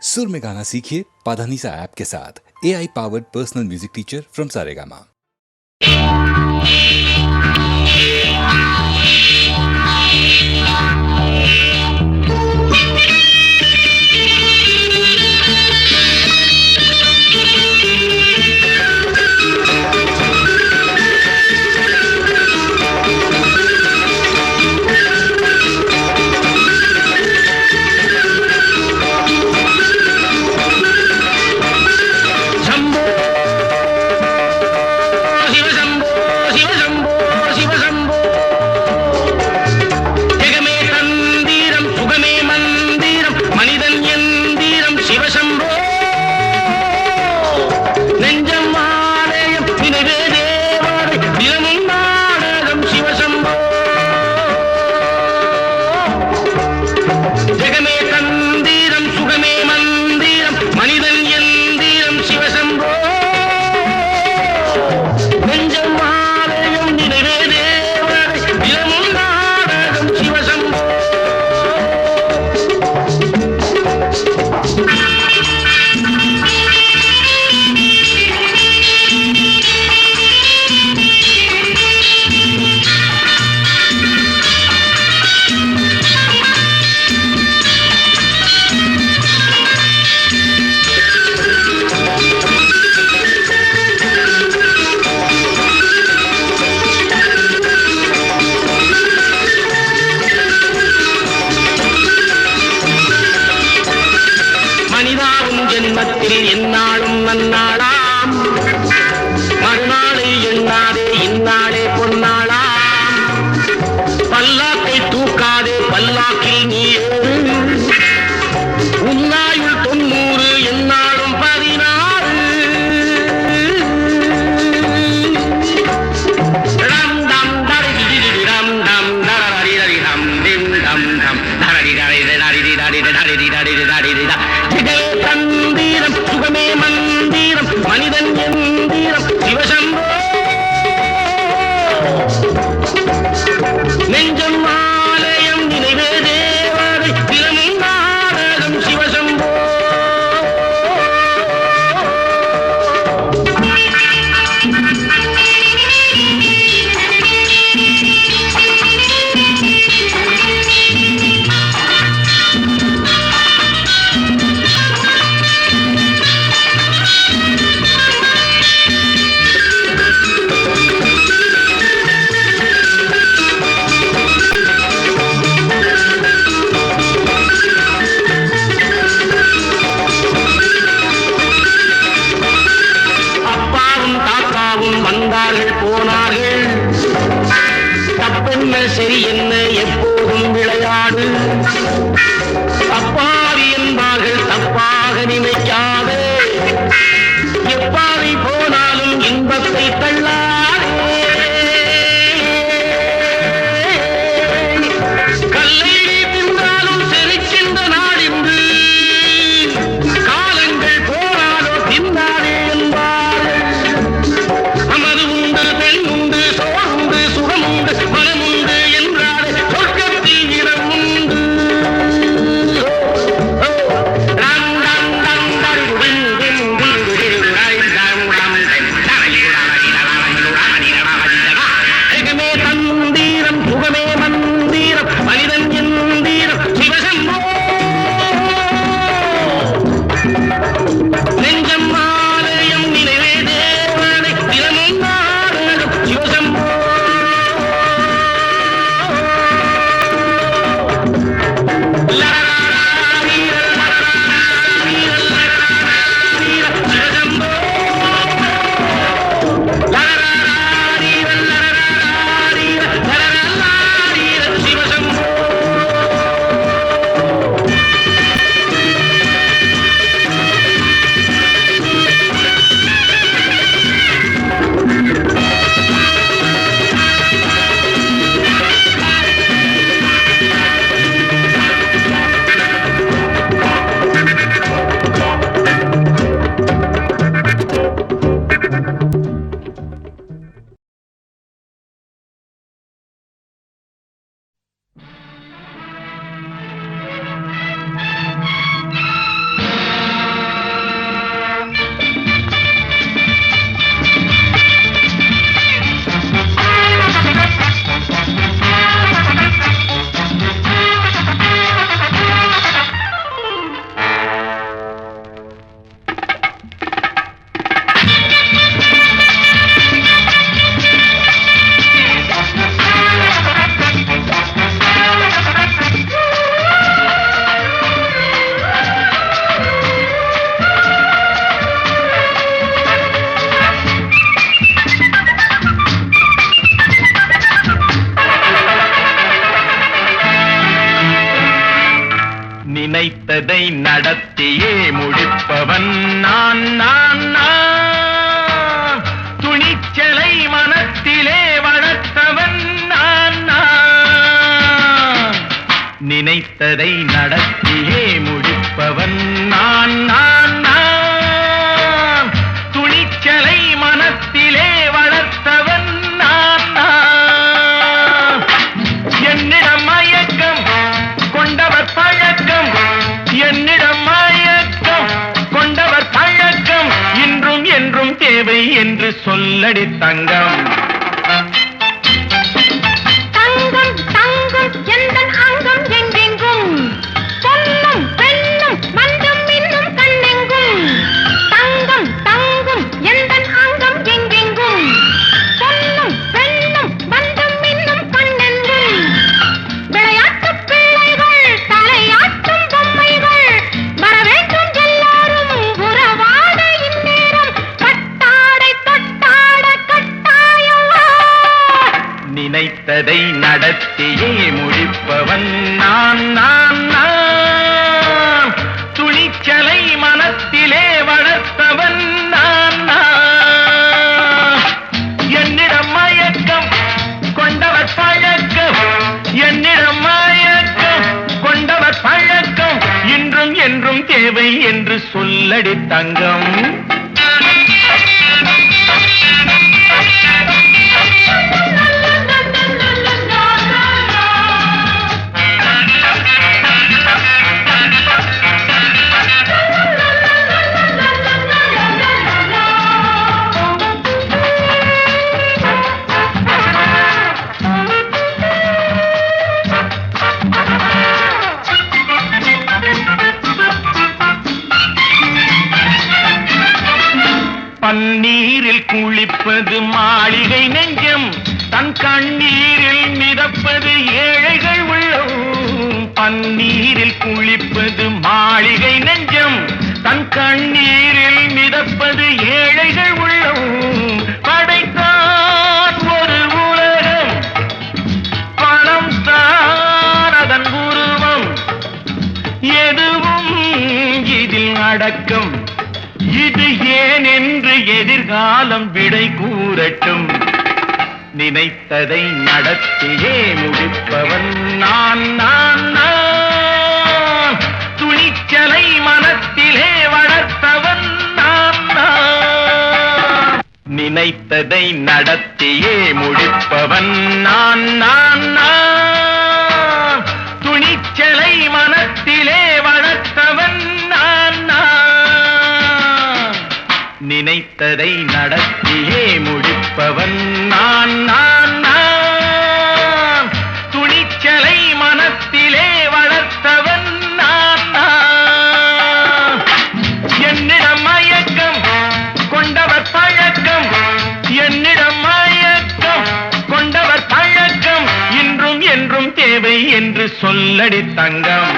सुर में गाना सीखिए पाधानीसा ऐप के साथ। AI powered personal music teacher from Saregama. என்னாலும் நன்னாளாம் மறுநாளை எண்ணாதே இந்நாளே பொன்னாளாம் பல்லாக்கை தூக்காதே பல்லாக்கில் நீ ஏறு உன்னாயுள் 90 என்னாலும் 16 ரம் டம் தரி ரம் டம் தரி தரி ரம் திம் டம் டம் தரி தரி தரி தரி தரி தரி தரி தந்திரம் சுகமே மந்திரம் மனிதன் எந்திரம் சிவசம்போ நெஞ்சம் ஆலயம் நினைவே தேவதை தினமும் நாடகம் சிவசம்போ நினைத்ததை நடத்தியே முடிப்பவன் நான் நான் நான். துணிச்சலை மனத்திலே வளர்த்தவன் நான் நான். நினைத்ததை நடத்தியே முடிப்பவன் நான் நான் நான். துணிச்சலை மனத்திலே வளர்த்தவன் நான் நான். என்னிடம் மயக்கம் கொண்டவர் பழக்கம், என்னிடம் மயக்கம் கொண்டவர் பழக்கம், இன்றும் என்றும் தேவை என்று சொல்லடி தங்கம். தங்கம் தங்கம் எந்தன் அங்கம் எங்கெங்கும், பொன்னும் பெண்ணும் மண்டும் இன்னும் கண்ணெங்கும். தங்கம் தங்கம் எந்தன் அங்கம் எங்கெங்கும், பொன்னும் பெண்ணும் மண்டும் இன்னும் கண்ணெங்கும். விளையாட்டு பிள்ளைகள் தலையாட்டும் பொம்மைகள், வரவேண்டும் எல்லாரும் உறவாட இந்நேரம். கட்டாடை தொட்டாட கட்டாயமா. நினைத்ததை நடத்தியே முடிப்பவன் நான் நான் நான். துணிச்சலை மனத்திலே வளர்த்தவன் நான் நான். என்னிடம் மயக்கம் கொண்டவர் பழக்கம், என்னிடம் மயக்கம் கொண்டவர் பழக்கம், இன்றும் என்றும் தேவை என்று சொல்லடி தங்கம். பன்னீரில் குளிப்பது மாளிகை நெஞ்சம், தன் கண்ணீரில் மிதப்பது ஏழைகள் உள்ளம். பன்னீரில் குளிப்பது மாளிகை நெஞ்சம், தன் கண்ணீரில் மிதப்பது ஏழைகள் உள்ளம். படைத்தான் ஒரு உலகம், பணம் தான் அதன் உருவம், எதுவும் இதில் அடக்கம். இது ஏன் என்று எதிர்காலம் விடை கூறட்டும். நினைத்ததை நடத்தியே முடிப்பவன் நான் நான் நான். துணிச்சலை மனத்திலே வளர்த்தவன் நான் நான். நினைத்ததை நடத்தியே முடிப்பவன் நான் நான் நான். துணிச்சலை மனத்திலே வளர்த்தவன் நான் நான். நினைத்ததை நடத்தியே முடிப்பவன் நான் நான் நான். துணிச்சலை மனத்திலே வளர்த்தவன் நான் நான். என்னிடம் மயக்கம் கொண்டவர் பழக்கம், என்னிடம் மயக்கம் கொண்டவர் பழக்கம், இன்றும் என்றும் தேவை என்று சொல்லடி தங்கம்.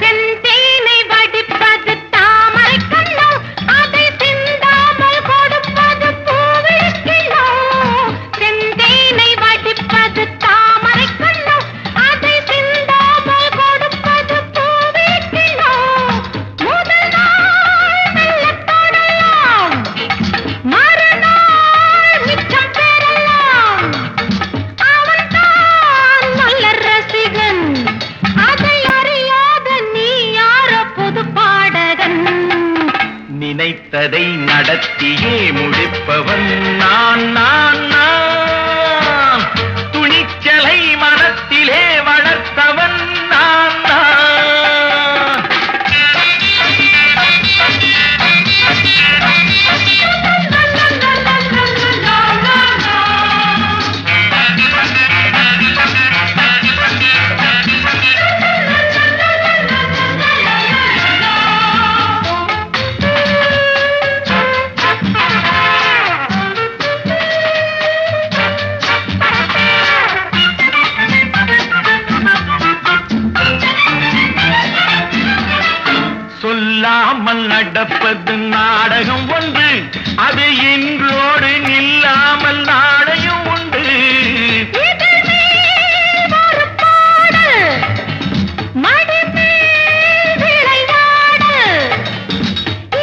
செந்தேனை வடிப்பது தாமரை கண்ணோ, அதை சிந்தாமல் கொடுப்பது பூவிளக்கிலோ. செந்தேனை வடிப்பது தாமரை கண்ணோ, அதை சிந்தாமல் கொடுப்பது பூவிளக்கிலோ. முதல் நாள் மெல்லத் தொடலாம், மறுநாள் மிச்சம் பெறலாம். அவன்தான் நல்ல ரசிகன், அதை அறியாத நீ யாரோ புது பாடகன். நினைத்ததை நடத்தியே முடிப்பவன் நான் நான் நான். துணிச்சலை மனத்திலே வளர்த்தவன் நான் நான். நடந்தது நாடகம் ஒன்று, அது இன்றோடு நில்லாமல் நாளையும் உண்டு. இதழ் மேல் ஒரு பாடல், மடி மேல் விளையாடல்,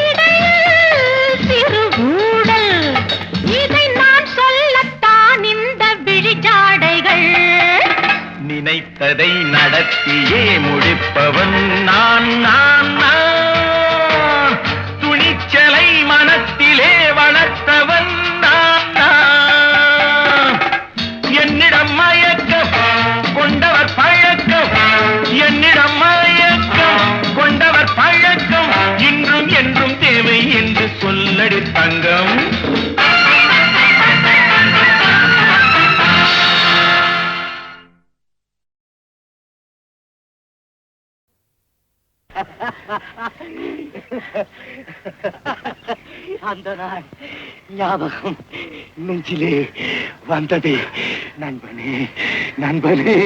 இடையில் சிறு ஊடல், இதை நான் சொல்லத்தான் இந்த விழிஜாடைகள். நினைத்ததை நடத்தியே முடிப்பவன் நான் நான் நான். துணிச்சலை மனத்திலே வளர்த்தவன் நான் நான். என்னிடம் மயக்கம் கொண்டவர் பழக்கம், என்னிடம் மயக்கம் கொண்டவர் பழக்கம், இன்றும் என்றும் தேவை என்று சொல்லடி தங்கம். அந்த நாள் ஞாபகம் நெஞ்சிலே வந்ததே நண்பனே நண்பனே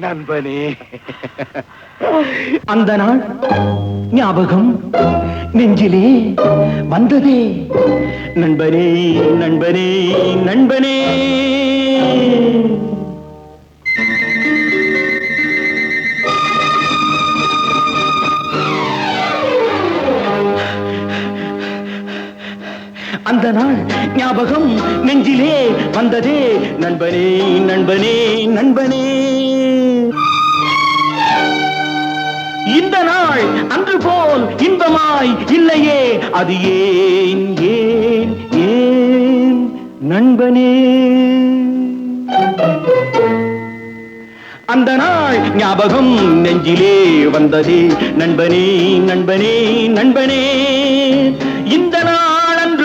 நண்பனே. அந்த நாள் ஞாபகம் நெஞ்சிலே வந்ததே நண்பனே நண்பனே நண்பனே. அந்த நாள் ஞாபகம் நெஞ்சிலே வந்ததே நண்பனே நண்பனே நண்பனே. இந்த நாள் அன்று போல் இன்பமாய் இல்லையே, அது ஏன் ஏன் ஏன் நண்பனே. அந்த நாள் ஞாபகம் நெஞ்சிலே வந்ததே நண்பனே நண்பனே நண்பனே. இந்த நாள்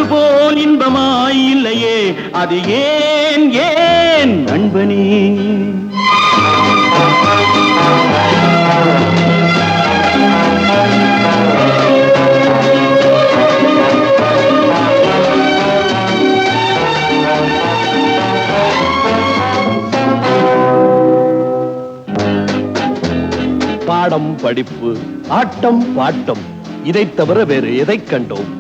போல் இன்பமாய் இல்லையே, அது ஏன் ஏன் நண்பனே. பாடம் படிப்பு ஆட்டம் பாட்டம், இதை தவிர வேறு எதை கண்டோம்?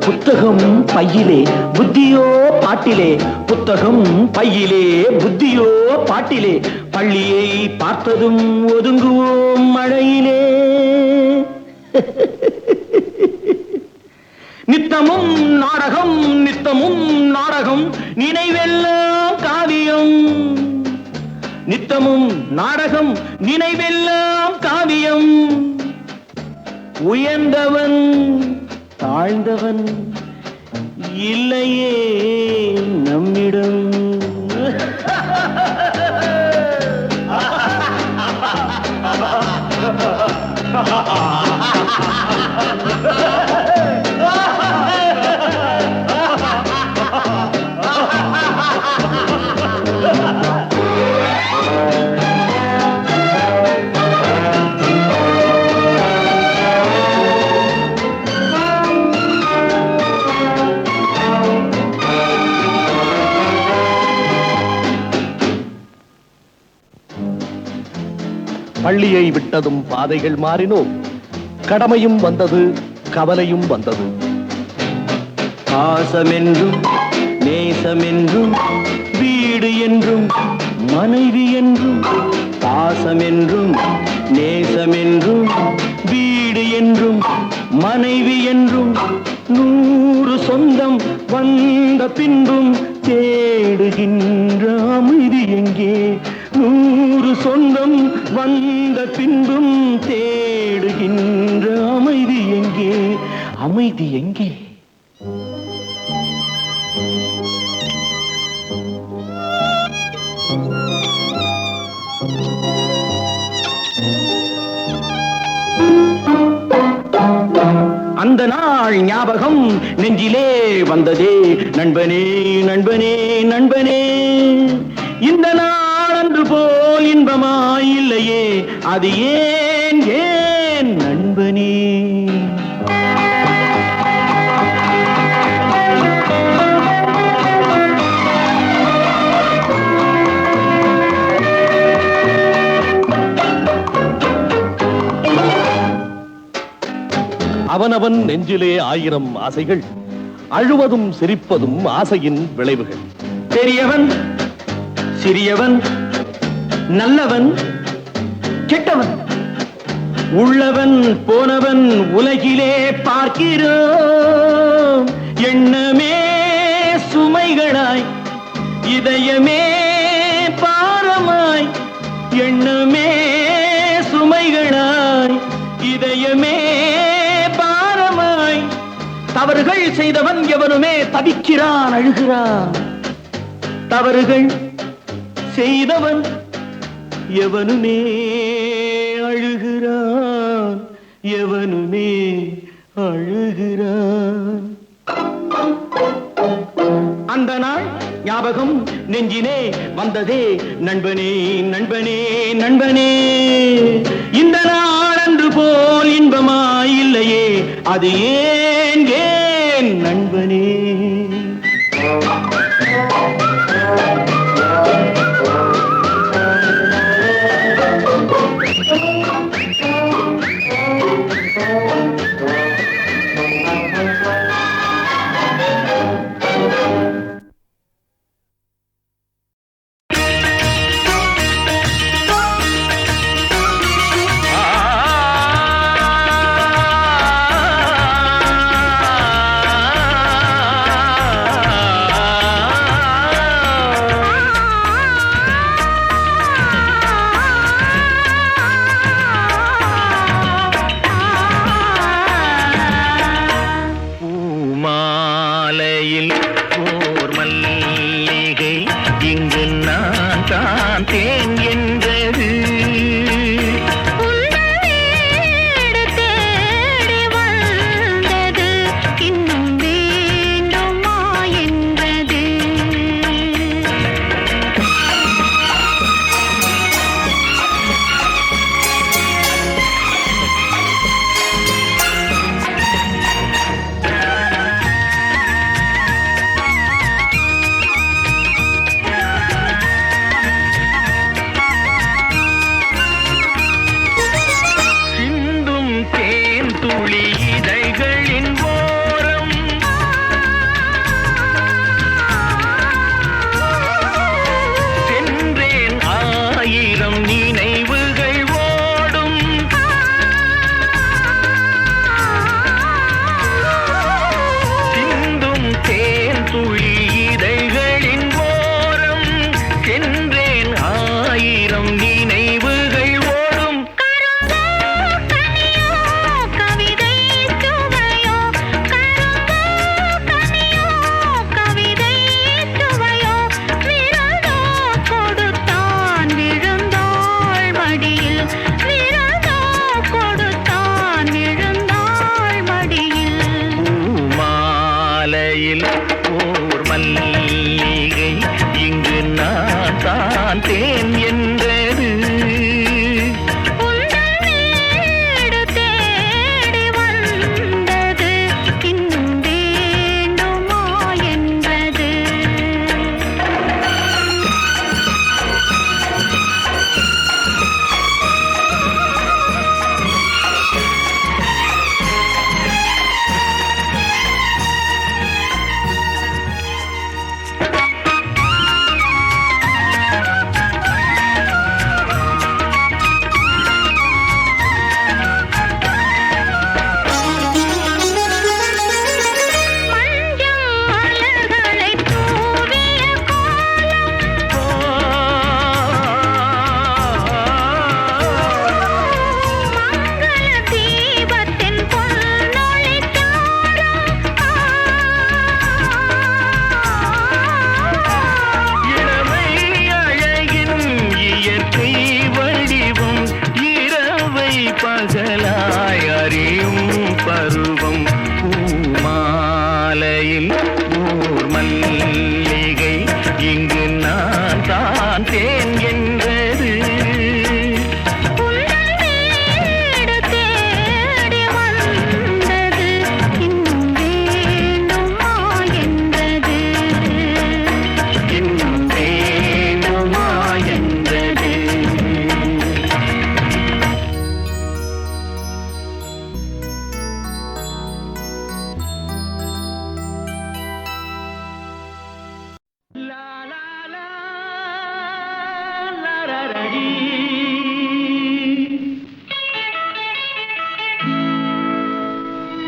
புத்தகம் பையிலே புத்தியோ பாட்டிலே, புத்தகம் பையிலே புத்தியோ பாட்டிலே, பள்ளியை பார்த்ததும் ஒதுங்குவோம் மழையிலே. நித்தமும் நாடகம் நித்தமும் நாடகம், நினைவெல்லாம் காவியம். நித்தமும் நாடகம் நினைவெல்லாம் காவியம். உயர்ந்தவன் தாழ்ந்தவன் இல்லையே நம்மிடம். பள்ளியை விட்டதும் பாதைகள் மாறினோம், கடமையும் வந்தது கவலையும் வந்தது. பாசமென்றும் நேசமென்றும் வீடு என்றும் மனைவி என்றும், பாசமென்றும் நேசமென்றும் வீடு என்றும் மனைவி என்றும், 100 சொந்தம் வந்த பின்பும் தேடுகின்ற அமைதி எங்கே? 100 சொந்தம் வந்த பின்பும் தேடுகின்ற அமைதி எங்கே? அமைதி எங்கே? அந்த நாள் ஞாபகம் நெஞ்சிலே வந்ததே நண்பனே நண்பனே நண்பனே. இந்த நாள் அன்று போல் இன்பமாய் இல்லையே, அது ஏன் ஏன் நண்பனே. அவனவன் நெஞ்சிலே ஆயிரம் ஆசைகள், அழுவதும் சிரிப்பதும் ஆசையின் விளைவுகள். பெரியவன் சிறியவன், நல்லவன் கெட்டவன், உள்ளவன் போனவன் உலகிலே பார்க்கிறோம். எண்ணமே சுமைகளாய், இதயமே பாரமாய். எண்ணமே சுமைகளாய், இதயமே பாரமாய். தவறுகள் செய்தவன் எவனுமே தவிக்கிறான், அழுகிறான். தவறுகள் செய்தவன் எவனுமே அழுகிறான், எவனுமே அழுகிறான். அந்த நாள் ஞாபகம் நெஞ்சினே வந்ததே, நண்பனே நண்பனே நண்பனே. இந்த நாள் அன்று போல் இன்பமாயில்லையே, அது ஏன் ஏன் நண்பனே.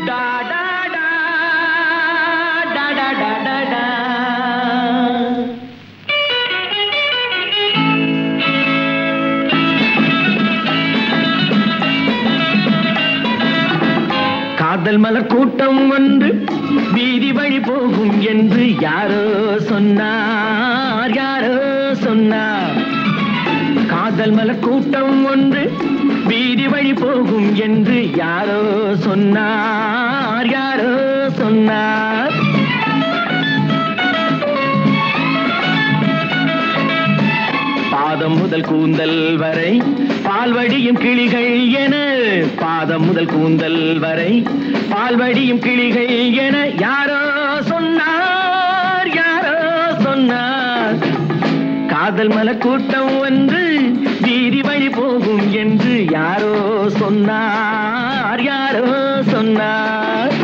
Da da da da da da da da. காதல் மலர் கூட்டம் ஒன்று வீதி வழி போகும் என்று யாரோ சொன்னார், யாரோ சொன்னார். காதல் மலர் கூட்டம் ஒன்று வீதி வழி போகும் என்று யாரோ சொன்னார், யாரோ சொன்னார். பாதம் முதல் கூந்தல் வரை பால்வடியும் கிளிகள் என, பாதம் முதல் கூந்தல் வரை பால்வடியும் கிளிகள் என யாரோ சொன்னார், யாரோ சொன்னார். காதல் மலர் கூட்டம் ஒன்று வீதி வழி போகும் என்று யாரோ சொன்னார், யாரோ சொன்னார்.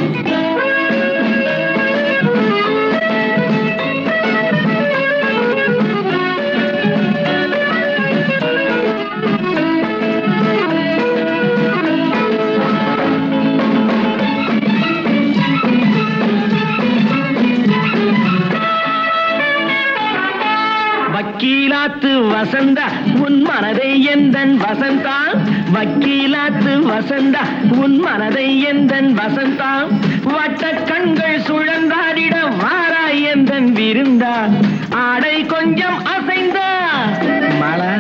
வக்கீலாத்து வசந்தா உன் மனதை எந்தன் வசந்தா, வக்கீலாத்து வசந்தா உன் மனதை எந்தன் வசந்தா. வட்ட கண்கள் சுழந்தாடிட வாராய் எந்தன் விருந்தா. ஆடை கொஞ்சம் அசைந்தா மலா,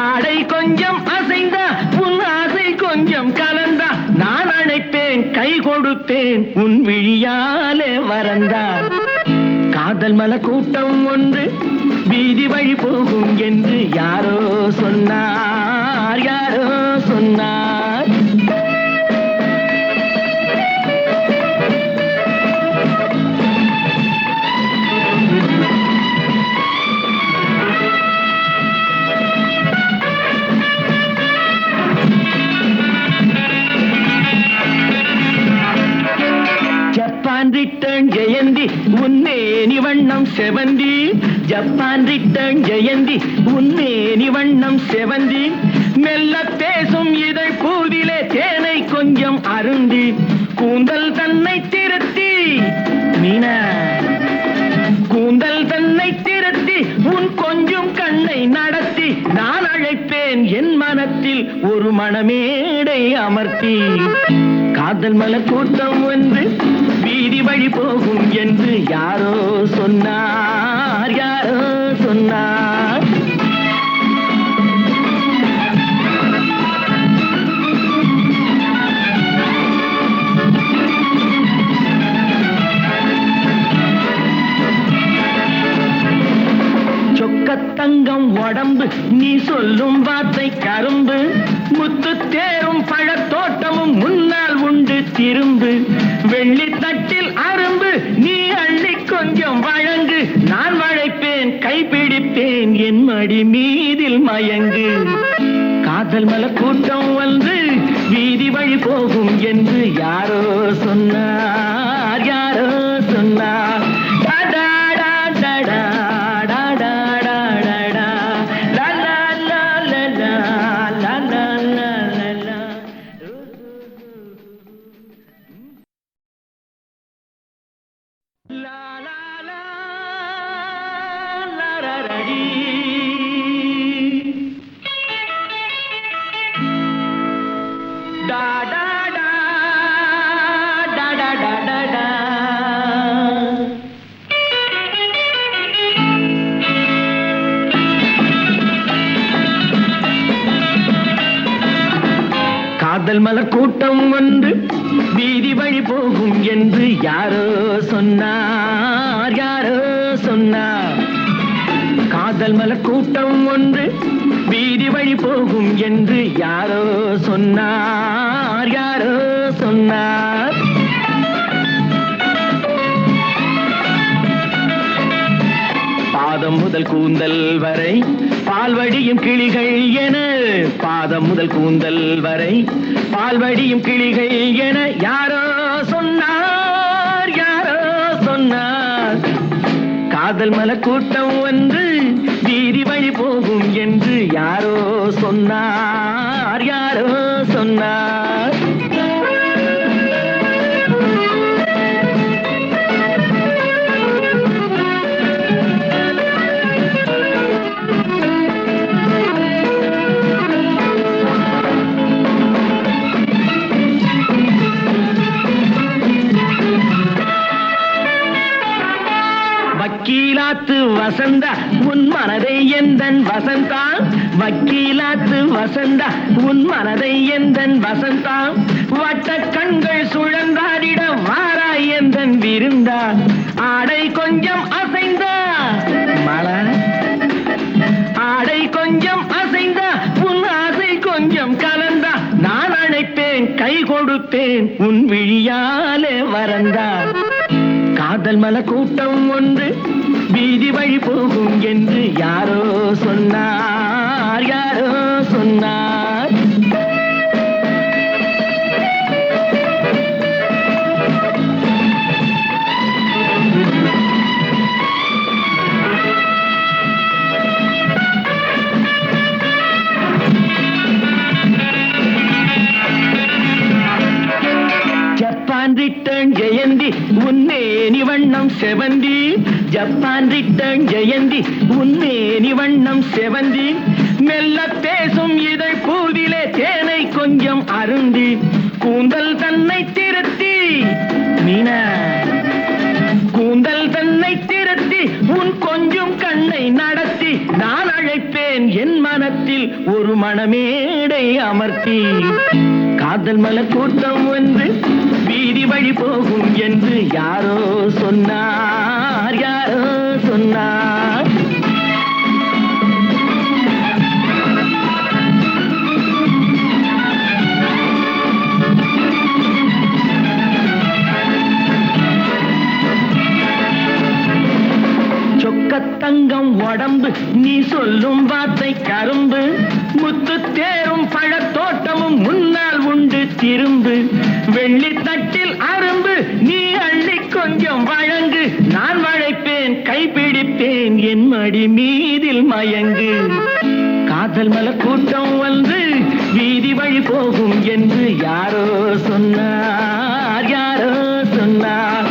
ஆடை கொஞ்சம் அசைந்தா உன் ஆசை கொஞ்சம் கலந்தா. நான் அழைப்பேன் கை கொடுப்பேன் உன் விழியாலே வரந்தா. காதல் மலர் கூட்டம் ஒன்று வீதி வழி போகும் என்று யாரோ சொன்னார், யாரோ சொன்னார். ஜப்பான் ரிட்டர்ன் ஜெயந்தி உன்னேனி வண்ணம் செவந்தி, ஜப்பான் ரிட்டர்ன் ஜெயந்தி உன்னேனி வண்ணம் செவந்தி. மெல்ல பேசும் இதழ் பூவிலே தேனை கொஞ்சம் அருந்தி, கூந்தல் தன்னை திருத்தி மீனா, கூந்தல் தன்னை திருத்தி உன் கொஞ்சம் கண்ணை நடத்தி. நான் அழைப்பேன் என் மனத்தில் ஒரு மணமேடை அமர்த்தி. காதல் மலர் கூட்டம் ஒன்று வீதி வழி போகும் என்று யாரோ சொன்னார், யாரோ சொன்னார். சொக்கத்தங்கம் உடம்பு நீ சொல்லும் வார்த்தை கரும்பு, முத்து தேரும் பழத்தோட்டமும் முன்னால் உண்டு திரும்பு. வெள்ளி தட்டில் அரும்பு நீ அள்ளி கொஞ்சம் வழங்கு. நான் வளைப்பேன் கைப்பிடிப்பேன் என் மடி மீதில் மயங்கு. காதல் மலர் கூட்டம் வந்து வீதி வழி போகும் என்று யாரோ சொன்னார், யாரோ சொன்னார். காதல் மலர் கூட்டம் ஒன்று வீதி வழி போகும் என்று யாரோ சொன்னார், யாரோ சொன்னார். காதல் மலர் கூட்டம் ஒன்று வீதி வழி போகும் என்று யாரோ சொன்னார், யாரோ சொன்னார். பாதம் முதல் கூந்தல் வரை பால்வடியும் கிளிகள் என, பாதம் முதல் கூந்தல் வரை பால்வடியும் கிளிகள் என யாரோ சொன்னார், யாரோ சொன்னார். காதல் மலர் கூட்டம் வந்து வீதி வழி போகும் என்று யாரோ சொன்னார், யாரோ சொன்னார். வக்கீலாத்து வசந்தா உன் மனதை எந்தன் வசந்தா, வக்கீலாத்து வசந்தா உன் மனதை எந்தன் வசந்தா, வட்ட கண்கள் சுழந்தாடிட வாராய் எந்தன் விருந்தா, ஆடை கொஞ்சம் அசைந்தா மலா, ஆடை கொஞ்சம் அசைந்தா உன் ஆசை கொஞ்சம் கலந்தா, நான் அழைப்பேன் கை கொடுப்பேன் உன் விழியாலே வரந்தா. காதல் மலர் கூட்டம் ஒன்று வீதி வழி போகும் என்று யாரோ சொன்னார், யாரோ சொன்னார். ஜப்பான் ரிட்டர்ன் ஜெயந்தி உன்னேனி வண்ணம் செவந்தி, ஜப்பான் ரிட்டர்ன் ஜெயந்தி உன்னேனி வண்ணம் செவந்தி, மெல்ல பேசும் இதழ் பூவிலே தேனை கொஞ்சம் அருந்தி, கூந்தல் தன்னை திருத்தி மீனா, கூந்தல் தன்னை திருத்தி உன் கொஞ்சம் கண்ணை நடத்தி, நான் அழைப்பேன் என் மனத்தில் ஒரு மணமேடை அமர்த்தி. காதல் மலர் கூட்டம் வந்து வீதி வழி போகும் என்று யாரோ சொன்னார், யாரோ சொன்னார். சொக்கத்தங்கம் உடம்பு நீ சொல்லும் வார்த்தை கரும்பு, முத்து தேரும் பழத்தோட்டமும் முன்னால் உண்டு திரும்பு, வெள்ளி தட்டில் அரும்பு நீ அள்ளி கொஞ்சம் வழங்கு, நான் வளைப்பேன் கைப்பிடிப்பேன் என் மடி மீதில் மயங்கு. காதல் மலர் கூட்டம் வந்து வீதி வழி போகும் என்று யாரோ சொன்னார், யாரோ சொன்னார்.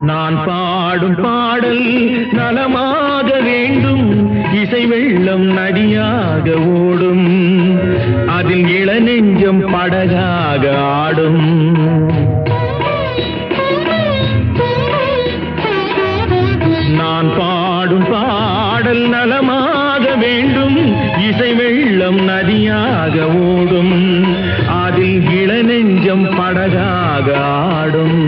நான் பாடும் பாடல் நலமாக வேண்டும், இசை வெள்ளம் நதியாக ஓடும், அதில் இளநெஞ்சம் படகாக ஆடும். நான் பாடும் பாடல் நலமாக வேண்டும், இசை வெள்ளம் நதியாக ஓடும், அதில் இளநெஞ்சம் படகாக ஆடும்.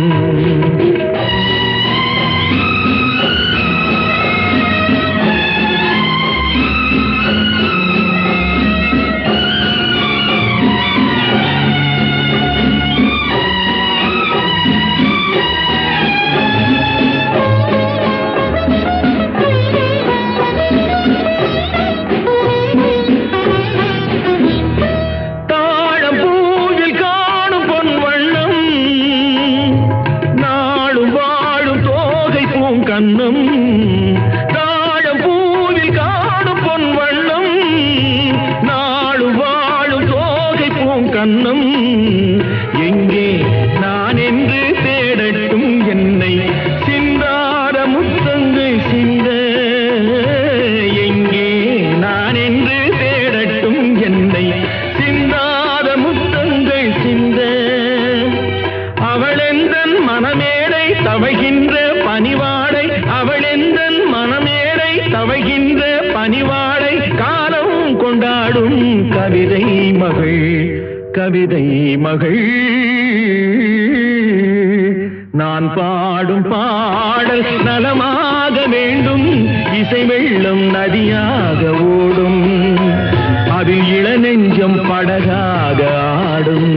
கண்ணம் தாழம் பூவில் காணும் பொன் வண்ணம், நாடு வாழும் தோகை பூங்கண்ணம், எங்கே நான் என்று தேடட்டும் என்னை சிந்தார முத்தங்கள் சிந்த, எங்கே நான் என்று தேடட்டும் என்னை சிந்தார முத்தங்கள் சிந்த. அவளெந்தன் மனமேடை தவகின்ற பணிவாடை, அவளெந்தன் மனமேடை தவகின்ற பணிவாடை, காலம் கொண்டாடும் கவிதை மகள், கவிதை மகள். நான் பாடும் பாடல் நலமாக வேண்டும், இசை வெள்ளம் நதியாக ஓடும், அதில் இளநெஞ்சம் படகாக ஆடும்.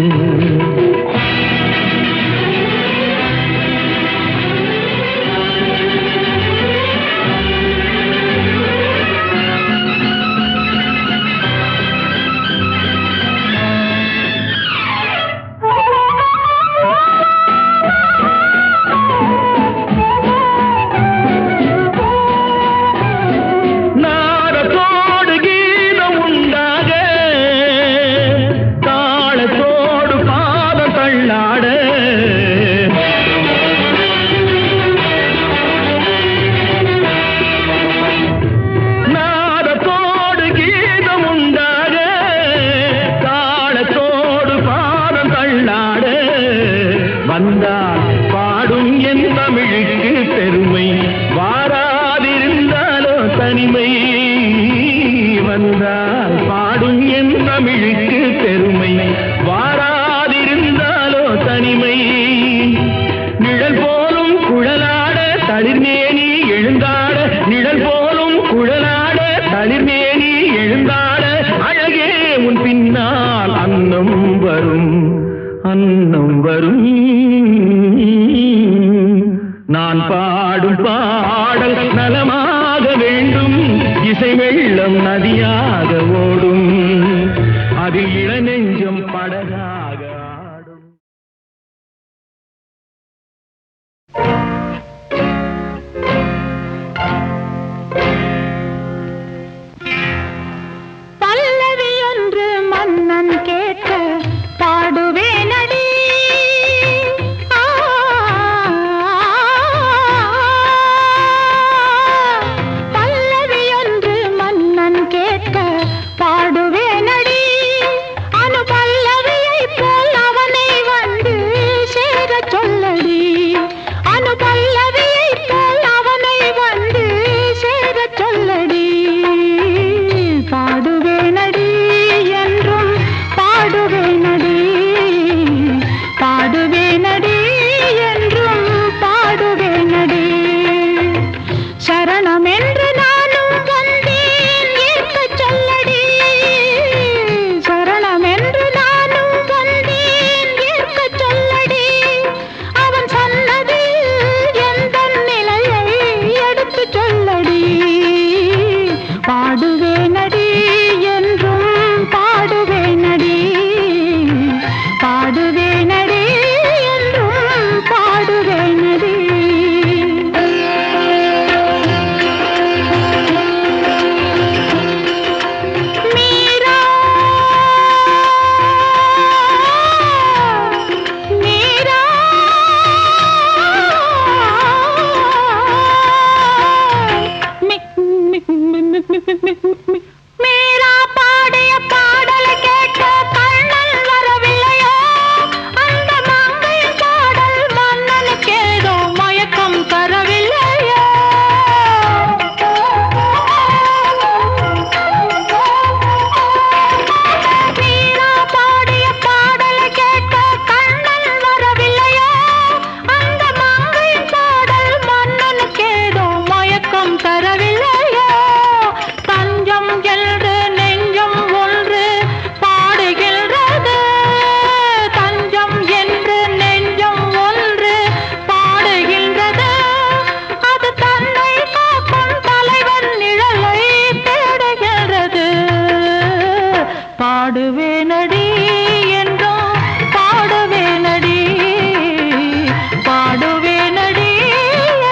தனிமை வந்தால் பாடும் என் தமிழுக்கு பெருமை வாராதிருந்தாலோ தனிமை நிழல் போலும் குழலாட தளிர்மேனி எழுந்தாட நிழல் போலும் குழலாட தளிர்மேனி எழுந்தாட அழகே உன் பின்னால் அன்னம் வரும் நான் பாடும் பாடல் நலமாக வேண்டும் இசை வெள்ளம் நதியாக ஓடும் அதில் இளநெஞ்சம் படகாக ஆடும் பல்லவி ஒன்று மன்னன் கேட்க பாடுவேனடி. பல்லவி ஒன்று மன்னன் கேட்க பாடுவேனடி. அனு பல்லவியை போல் அவனை வந்து சேர சொல்லடி. அனு பல்லவியை போல் அவனை வந்து சேர சொல்லடி. பாடுவேனடி என்றும் பாடுவேனடி. பாடுவேனடி என்றும் பாடுவேனடி. சரணம் என்று நானும் வந்தேன் ஏற்கச் சொல்லடி. சரணம் என்று நானும் வந்தேன் ஏற்கச் சொல்லடி. அவன் சொன்னதில் எந்தன் நிலையை எடுத்துச் சொல்லடி. பாடுவேனடி என்றும் பாடுவேனடி. பாடுவேனடி என்றும் பாடுவேனடி. மீரா மீரா மீரா பாடிய பாடலை கேட்க கண்ணன் வரவில்லையோ. அந்த மங்கை பாடல் மன்னனுக்கேதோ மயக்கம் தரவில்லையோ. மீரா பாடிய பாடலை கேட்க கண்ணன் வரவில்லையோ. அந்த மங்கை பாடல் மன்னனுக்கேதோ மயக்கம் தரவில்லையோ. தஞ்சம் என்று நெஞ்சம் ஒன்று பாடுகின்றது. தஞ்சம் என்று நெஞ்சம் ஒன்று பாடுகின்றது. அது தன்னை காக்கும் தலைவன் நிழலை தேடுகின்றது. பாடுவேனடி என்றும் பாடுவேனடி. பாடுவேனடி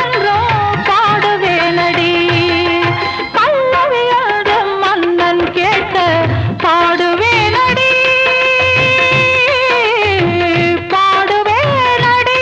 என்றும் பாடுவேனடி. பல்லவியோடு மன்னன் கேட்க பாடுவேனடி. பாடுவேனடி.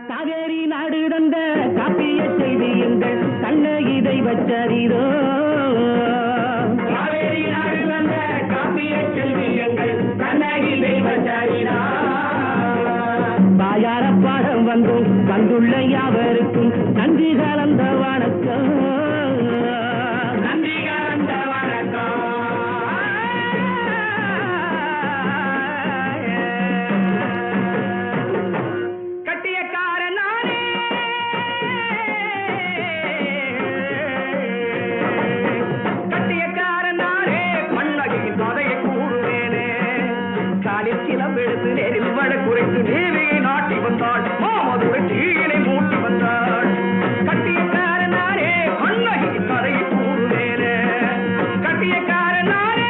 காவேரி நாடு தந்த காப்பிய செய்தி எங்கள் கண்ணகிதை வச்சரிதோ. காவேரி நாடு தந்த காப்பிய செய்தி எங்கள் கண்ணகிதை வச்சரிதோ. தாயார பாடம் வந்துள்ள யாவருக்கும் நன்றி கலந்த வணக்கம். நன்றி கலந்த வணக்கம். கிளம்பெடுத்து நேரில் வட குறைத்து தேவியை நாட்டி வந்தாள். மாமதுரை தீயினை மூட்டி வந்தாள். கட்டியக்காரனாரே கண்ணகி கதையை கூறுவேனே. கட்டியக்காரனாரே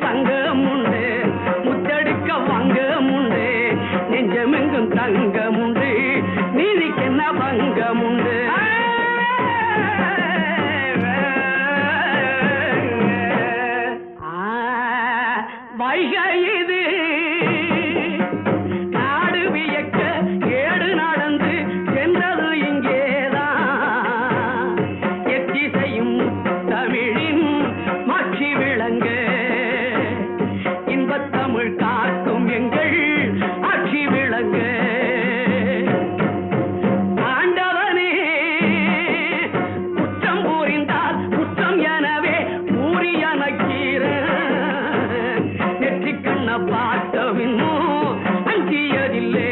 சங்கம் உண்டு, முத்தடிக்க வங்கம் உண்டு, நெஞ்சமெங்கும் தங்கம் உண்டு, நீதிக்கென்ன பங்கம் உண்டு. வைகை இது நாடு வியக்க ஏடு நடந்து சென்றது இங்கேதான். எத்திசையும் தமிழின் மாட்சி விளங்க தமிழ் காக்கும் எங்கள் ஆட்சி விளங்க. ஆண்டவனே குற்றம் புரிந்தால் குற்றம் எனவே கூறியனக்கீர நெற்றி கண்ண பார்த்தவின்னோ அஞ்சியதில்லை.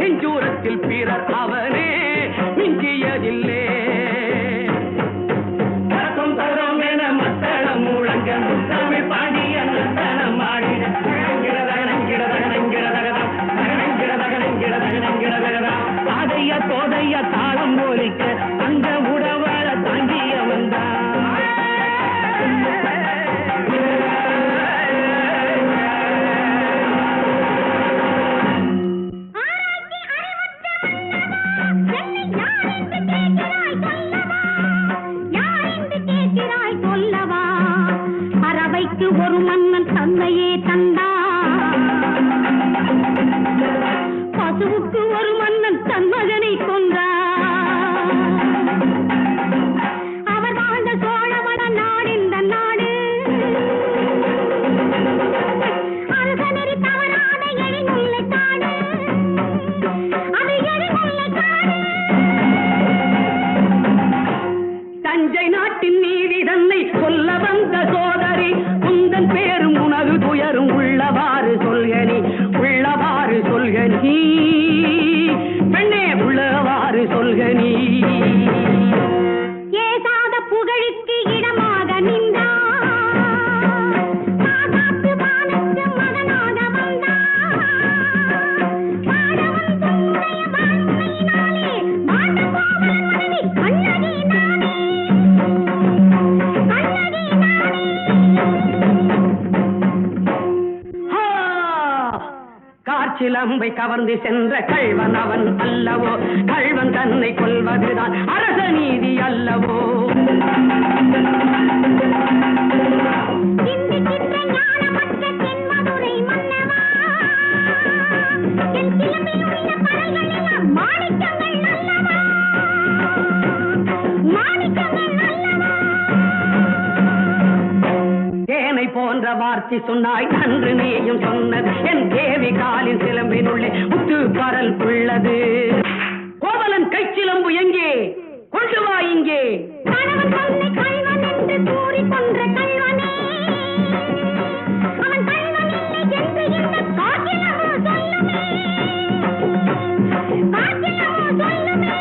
நெஞ்சூரத்தில் பிறர் அவனே மிஞ்சியதில்லை. தோதைய தாளம் போலிக்க அந்த உடவாள தாங்கிய வந்தான். பறவைக்கு ஒரு மன்னன் தந்தையே தந்தான். பசுவுக்கு ஒரு மன்னன் தன் மகனை கொன்றார். அவர் வாழ்ந்த சோழவன நாடு இந்த நாடு. அல்கநெறி தவறாத எழில்முல்லை காடு. அது எழில்முல்லை காடு. தஞ்சை நாட்டின் நீதி தன்னை சொல்ல வந்த சோதரி உந்தன் பேரும் உனது துயரும் உள்ளவாறு சொல்கனி, உள்ளவாறு சொல்கனி பெண்ணே, உள்ளவாறு சொல்கனி. ஏசாத புகழுக்கு இடமாக நின்றார். காகாத்து வானத்து மகனாக வந்தார். பாடவன் துன்னுடைய வாழ்க்கையினாலே மாண்ட கோவலன் மனைவி கண்ணகி நானே. கண்ணகி நானே. சிலம்பை கவர்ந்து சென்ற கள்வன் அவன் அல்லவோ? கள்வன் தன்னை கொல்வதுதான் அரச நீதி அல்லவோ? போன்ற வார்த்தை சொன்னாய் நன்று நீயும் சொன்னது என் தேவி காலின் சிலம்பினுள்ளே முத்து பரல் உள்ளது. கோவலன் கை சிலம்பு எங்கே? கொண்டு வா இங்கே. கணவன் தன்னை கள்வன் என்று கூறி கொன்ற கள்வனே, அவன் கள்வன் இல்லை என்று இந்த காட்டிலமோ சொல்லுமே, காட்டிலமோ சொல்லுமே.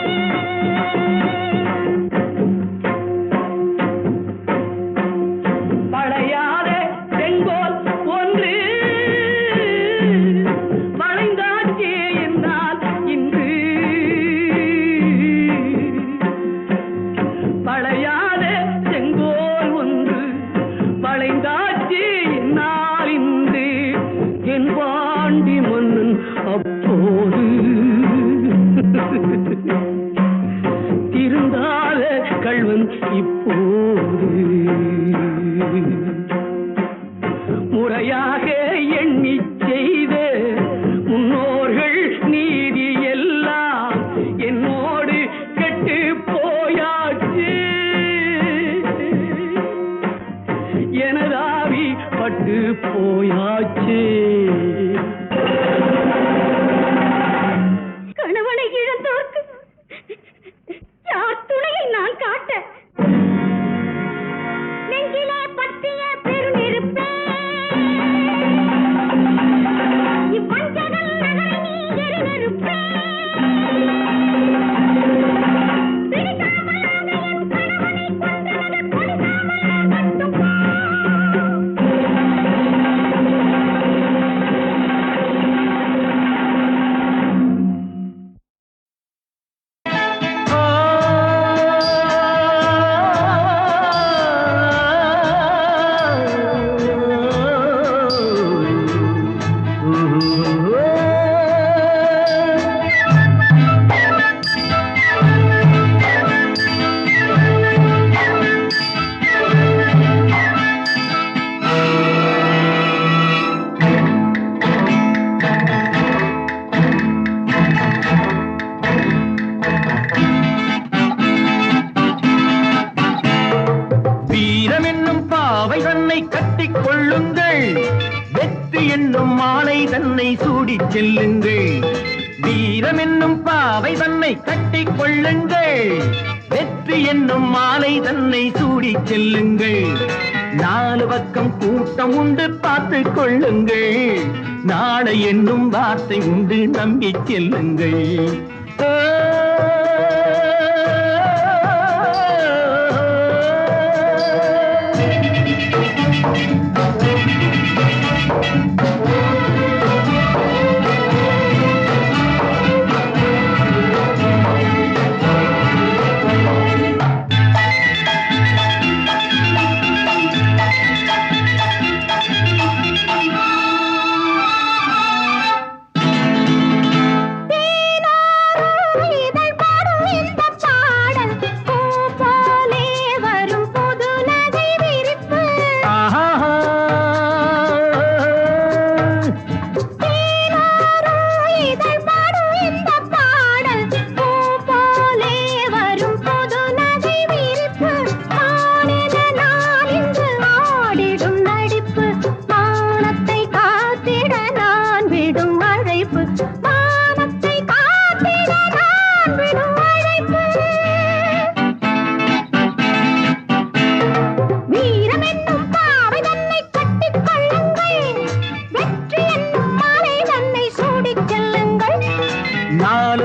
திருந்தாத கள்வன் இப்போது முறையாக எண்ணி செய்த முன்னோர்கள் நீதி எல்லாம் என்னோடு கெட்டு போயாச்சு. எனதாவி பட்டு போயாச்சு. வீரம் என்னும் பாவை தன்னை கட்டிக் கொள்ளுங்கள், வெற்றி என்னும் மாலை தன்னை சூடி செல்லுங்கள். நாலு பக்கம் கூட்டம் உண்டு பார்த்து கொள்ளுங்கள், நாளை என்னும் வார்த்தை உண்டு நம்பி செல்லுங்கள்.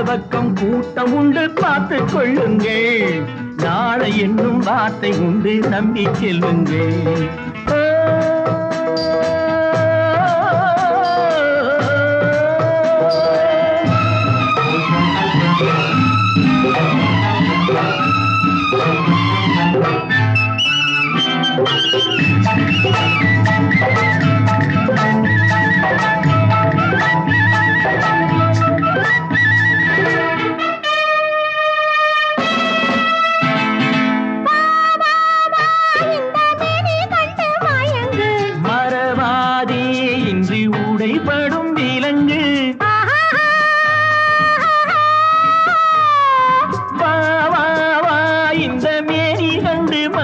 பக்கம் கூட்டம் உண்டு பார்த்து கொள்ளுங்கள், நாளை என்னும் வார்த்தை உண்டு நம்பி செல்லுங்கள்.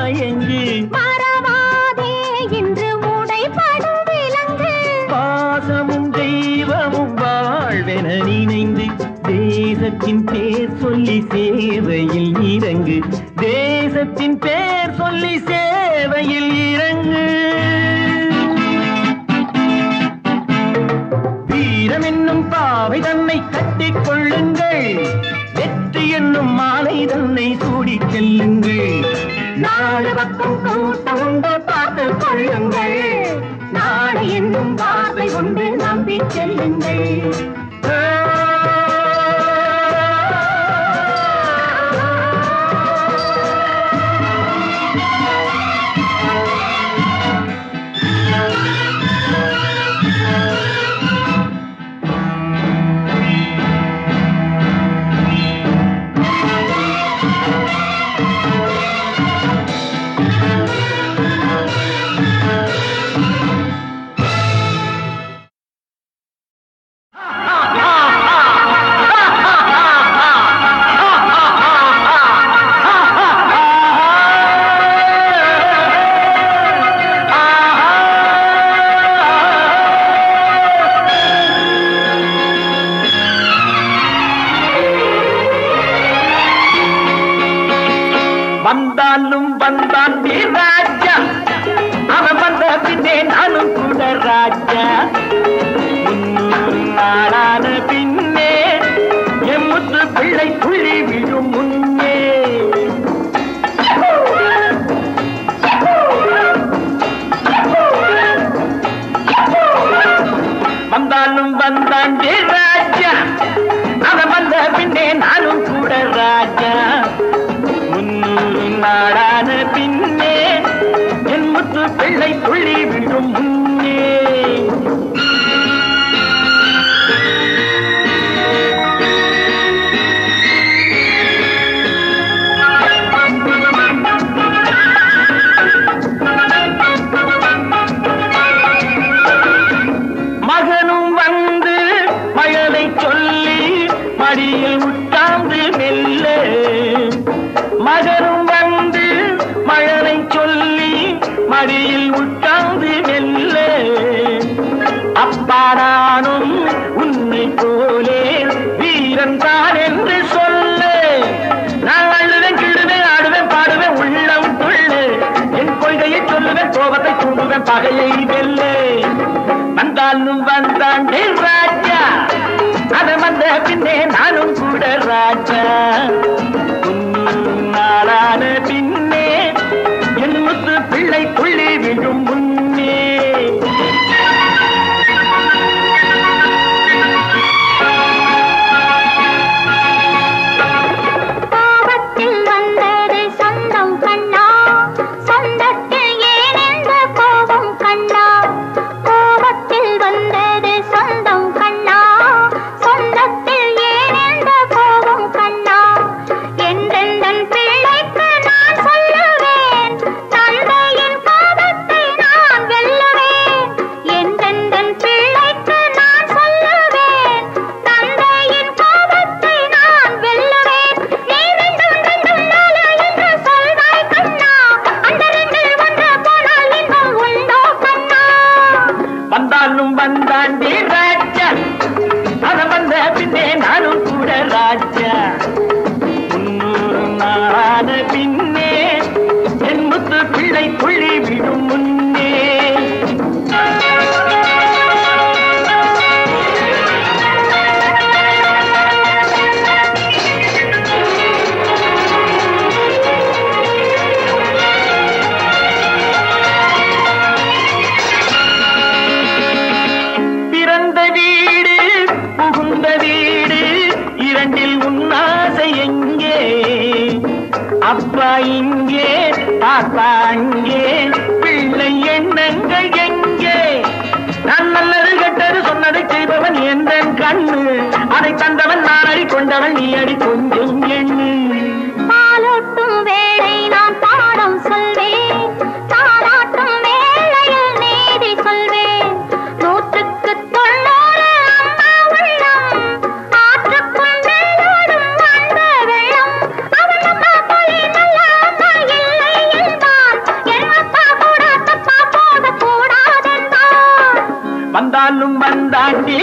மயங்கி மறவாதே இன்று உடைபடும் விலங்கு பாசமும் தெய்வமும் வாழ்வென நினைந்து தேசத்தின் பேர் சொல்லி சேவையில் இறங்கு தேசத்தின் பேர் சொல்லி சேவையில் இறங்கு வீரம் என்னும் பாவை தன்னை கட்டிக் கொள்ளுங்கள் வெற்றி என்னும் மாலை தன்னை சூடிச் செல்லுங்கள் நாடு பக்கம் கூட்டம் உண்டு பார்த்துக் கொள்ளுங்கள் நாடு என்னும் வார்த்தை கொண்டு நம்பிச் செல்லுங்கள் வந்தாலும் வந்தான் ராஜா அவன் வந்த பின்னே நானும் கூட ராஜா நாளான பின்னே என் முத்து பிள்ளை துள்ளி விழும் முன்னே வந்தாலும் வந்தான் ராஜா அவன் வந்த பின்னே நானும் கூட ராஜா நாடான பின்னே என் முத்து பிள்ளை துள்ளி விழும் முன்னே மகனும் வந்து மழலை சொல்லி மடியில் உட்கார்ந்து மெல்ல மகனும் வந்து மழலை சொல்லி மடியில் உட்கார்ந்து மெல்ல அப்பா நானும் உன்னை போலே வீரன் தான் என்று சொல்ல நான் அழுவேன் கிழுவேன் ஆடுவேன் பாடுவேன் உள்ளம் துள்ள என் கொள்கையை சொல்லுவேன் கோபத்தை தூண்டுவேன் பகையை வெல்ல வந்தாலும் வந்தான் ராஜா அதை வந்த பின்னே நானும் கூட ராஜா நாளான பின்னே என் முத்து பிள்ளை துள்ளி விழும் முன்னே கோபத்தில் வந்தது சொந்தம் கண்ணா சொந்தத்தில் ஏன் என்ற கோபம் கண்ணா கோபத்தில் வந்தது சொந்தம் கண்ணா சொந்தத்தில் ஏன் என்ற கோபம் கண்ணா என்றெந்தன் பிள்ளைக்கு நான் சொல்லுவேன் தந்தையின் கோபத்தை நான் வெல்லுவேன் என்றெந்தன் பிள்ளைக்கு நான் சொல்லுவேன் தந்தையின் கோபத்தை நான் வெல்லுவேன் நீ ரெண்டும் ரெண்டும் நாலு என்று சொல்வாய் கண்ணா அந்த ரெண்டில் ஒன்று போனால் இன்பம் உண்டோ கண்ணா வந்தாலும் வந்தான் ராஜா அதை வந்த பின்னே நானும் கூட ராஜா நாளான பின்னே என் முத்து பிள்ளை துள்ளி விடும் முன்னே பிறந்த வீடு புகுந்த வீடு இரண்டில் உன்னாசை எங்கே அப்பா இங்கே பாப்பா அங்கே பிள்ளை எண்ணங்கள் எங்கே நான் நல்லது கெட்டது சொன்னதை செய்பவன் எந்தன் கண்ணு அதை தந்தவன் நான் அடி கொண்டவன் நீ அடி கொஞ்சம் எண்ணு பாலூட்டும் வேளை நான் பாடம் சொல்வேன் தாலாட்டும் வேளையில் நீதி சொல்வேன் 100க்கு 90 அம்மா உள்ளம் ஆற்றுக்குள் மேலோடும் அந்த வெள்ளம் அவன் அம்மா போலே நல்ல அம்மா இல்லை என்பார் வந்தாண்டி